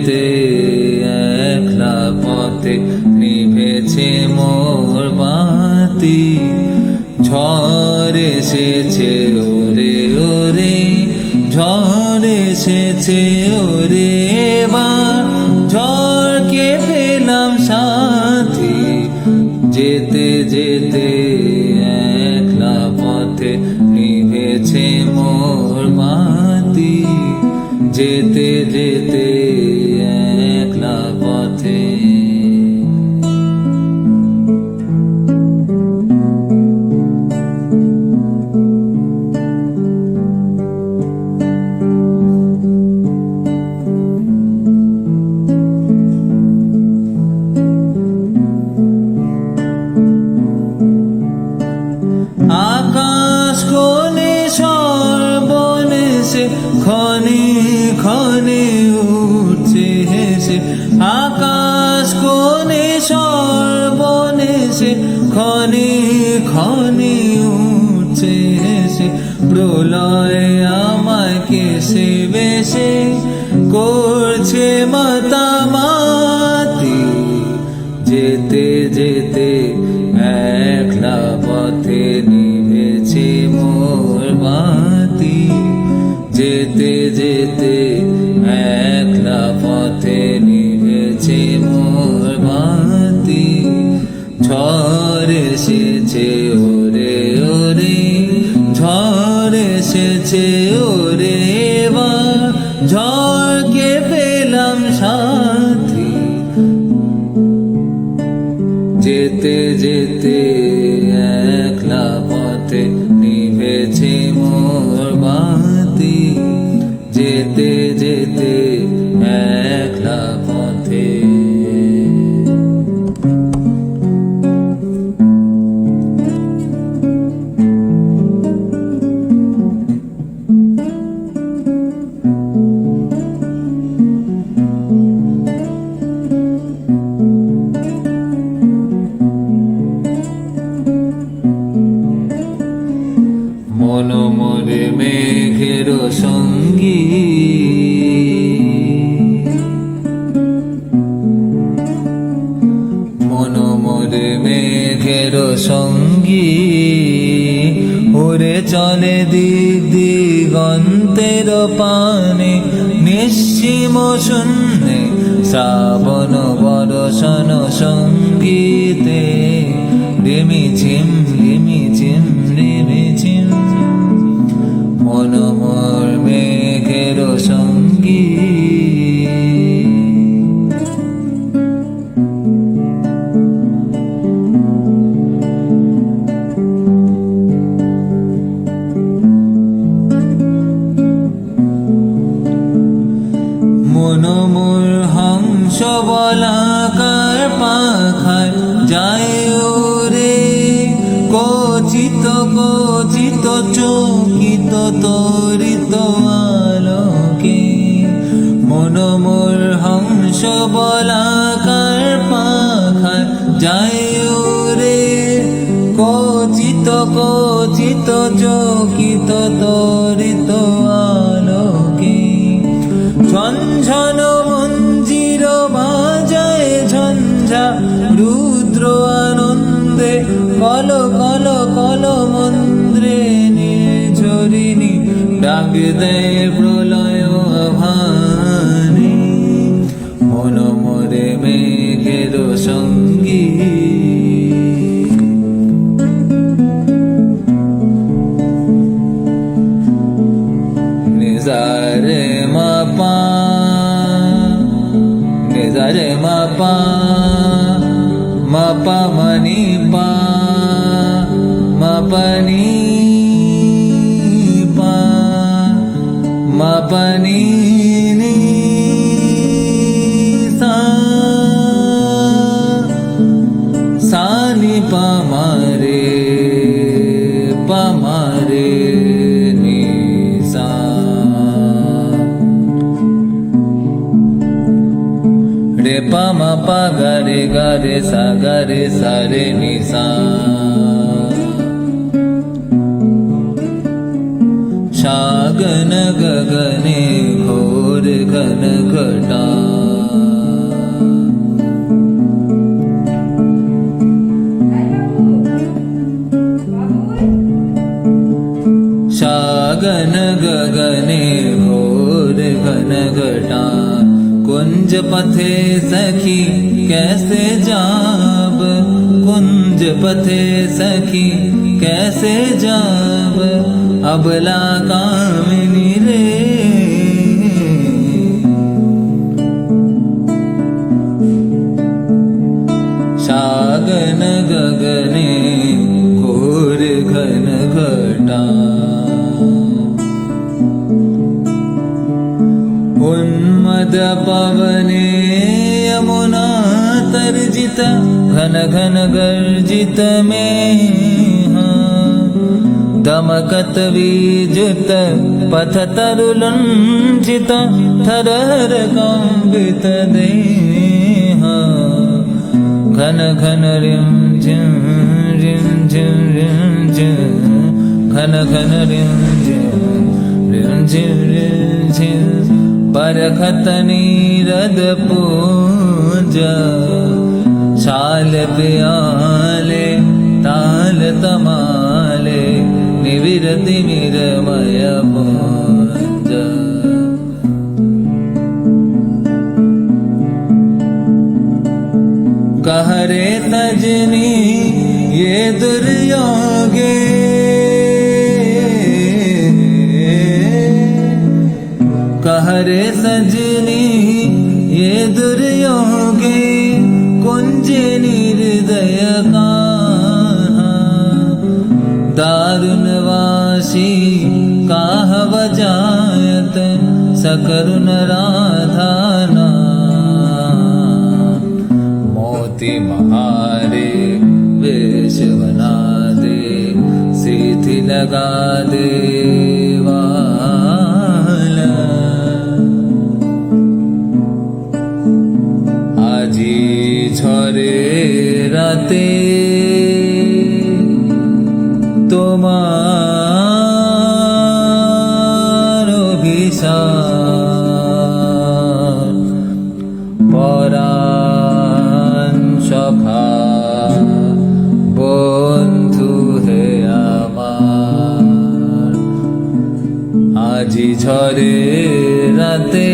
যেতে একলা পথে নিভেছে মোর বাতি। ঝড় এসেছে ওরে ওরে, ঝড় এসেছে ওরে এবার, ঝড়কে পেলাম সাথী। যেতে যেতে একলা পথে নিভেছে মোর বাতি। যেতে যেতে একলা পথে। আকাশ কোণে সর্বনেশে ক্ষণে ক্ষণে উঠছে হেসে। আকাশ কোণে সর্বনেশে ক্ষণে ক্ষণে উঠছে হেসে। প্রলয় আমায় কেশে বেশে করছে মাতামাতি। যেতে যেতে একলা পথে নিভেছে মোর বাতি। যেতে যেতে একলা পথে নিভেছে মোর বাতি। ঝড় এসেছে ওরে ওরে, ঝড় এসেছে ওরে এবার, ঝড়কে পেলাম সাথী। যেতে যেতে একলা পথে নিভেছে মোর বাতি। যেতে যেতে একলা পথে। মন মোরে মেঘের সঙ্গী, মন মোরে মেঘের সঙ্গী। উড়ে চলে দিক দিগন্তের পানে, নিশ্চিম শূন্যে শ্রাবণ বর্ষণ সঙ্গীতে। রিমিঝিম রিমিঝিম রিমিঝিম, মন মোর মেঘের সঙ্গী। মন মোর হংস বলাকার পাখায় যায় ওরে, কচিত কচিত চকিত তরিত আলোকে। মন মোর হংস বলাকার পাখায় যায় ওরে, কচিত কচিত চকিত তরিত আলোকে। ঝনঝন মঞ্জির বাজায় ঝঞ্ঝা রুদ্র আনন্দে, কল কল কল মন্দ্রে নির্ঝরিণী ডাক দেয় প্রলয় আভানে। মন মোরে মেঘের সঙ্গী। নিজারে মাপা, নিজারে মাপা, মাপা মনি পা, মাপনি পা, মাপনি নি সা, সানি পা মারে, পা মারে নি সা। রে পা মা পা গা রে সা রে নি সা। सागन गगने घोर घन घटा कुंज पथे सखी कैसे जाब, कुंज पथे सखी कैसे जाब, अबला कामिनी रे। सागन गगने घोर घन घटा, उन्मद पवने यमुना तर्जित, घन घन गर्जित में दमकत विजुत पथ तरुलंजित, थरहर कंपित देह, घन घन रिम झिम रिम झिम रिम झिम, घन घन रिम झिम रिम झिम रिम झिम, बरखत नीरद पूज, शाल प्याले ताल तमाले, निविरति निरमय पुंज। कहरे तजनी ये दुर्योगे, कहरे सजनी ये दुर्योगे, कुंजे निर्दय का दारुण वासी काह वजायत, सकरुण राधाना मोती महारे वेश बना दे, सीधी लगा दे वाला। आजी झरे राते তোমার অভিশাপ, পরাণ সখা বন্ধু হে আমার, আজি ঝরে রাতে